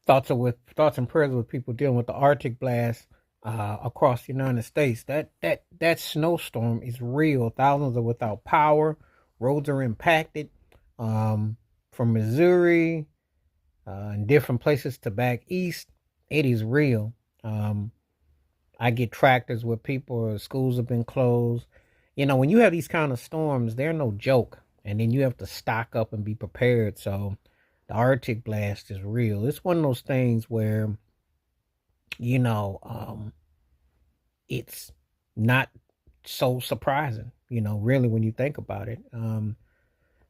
thoughts and prayers with people dealing with the Arctic blast across the United States. That snowstorm is real. Thousands are without power. Roads are impacted. Um, from Missouri and different places to back east, it is real. Um, I get tractors where people schools have been closed. You know, when you have these kind of storms, they're no joke, and then you have to stock up and be prepared. So the Arctic blast is real. It's one of those things where you know it's not so surprising. You know, really when you think about it.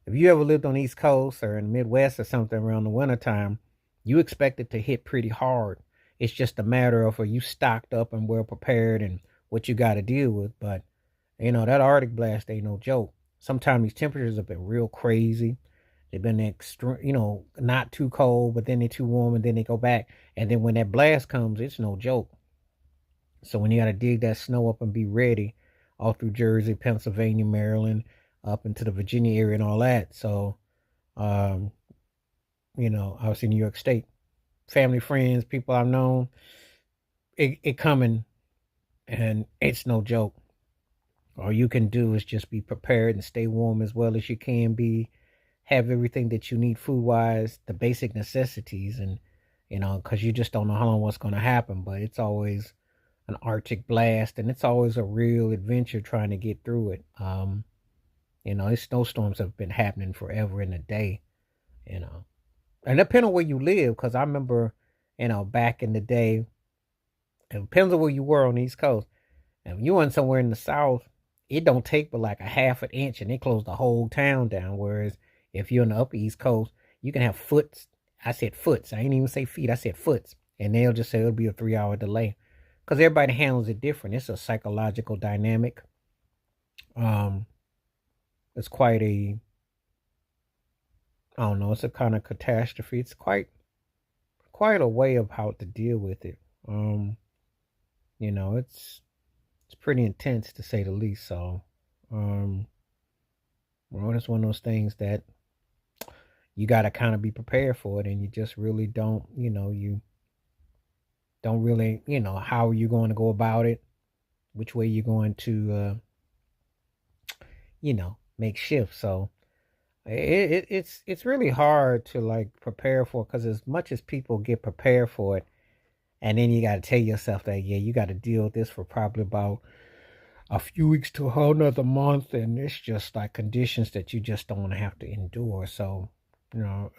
If you ever lived on the East Coast or in the Midwest or something around the wintertime, you expect it to hit pretty hard. It's just a matter of are you stocked up and well prepared and what you got to deal with. But you know that Arctic blast ain't no joke. Sometimes these temperatures have been real crazy. They've been extreme, you know, not too cold, but then they're too warm, and then they go back. And then when that blast comes, it's no joke. So when you got to dig that snow up and be ready, all through Jersey, Pennsylvania, Maryland, up into the Virginia area and all that. So, um, you know, I was in New York State. Family, friends, people I've known, it coming, and it's no joke. All you can do is just be prepared and stay warm as well as you can be. Have everything that you need food wise, the basic necessities, and you know, because you just don't know how long what's going to happen. But it's always an Arctic blast, and it's always a real adventure trying to get through it. You know, these snowstorms have been happening forever and a day. You know, and depending on where you live, because I remember, you know, back in the day, it depends on where you were on the East Coast. And if you went somewhere in the South, it don't take but like a half an inch, and they close the whole town down. Whereas if you're in the upper East Coast, you can have foots. I said foots. I ain't even say feet. I said foots, and they'll just say it'll be a 3 hour delay, because everybody handles it different. It's a psychological dynamic. Um, it's quite a I don't know. It's a kind of catastrophe. It's quite a way of how to deal with it. Um, you know, it's pretty intense to say the least. So, um, well, it's one of those things that you got to kind of be prepared for it, and you just really don't. You know, you don't really. You know, how are you going to go about it? Which way you're going to, you know, make shifts. So it's really hard to like prepare for, because as much as people get prepared for it, and then you got to tell yourself that yeah, you got to deal with this for probably about a few weeks to a whole nother month, and it's just like conditions that you just don't want to have to endure. So you know,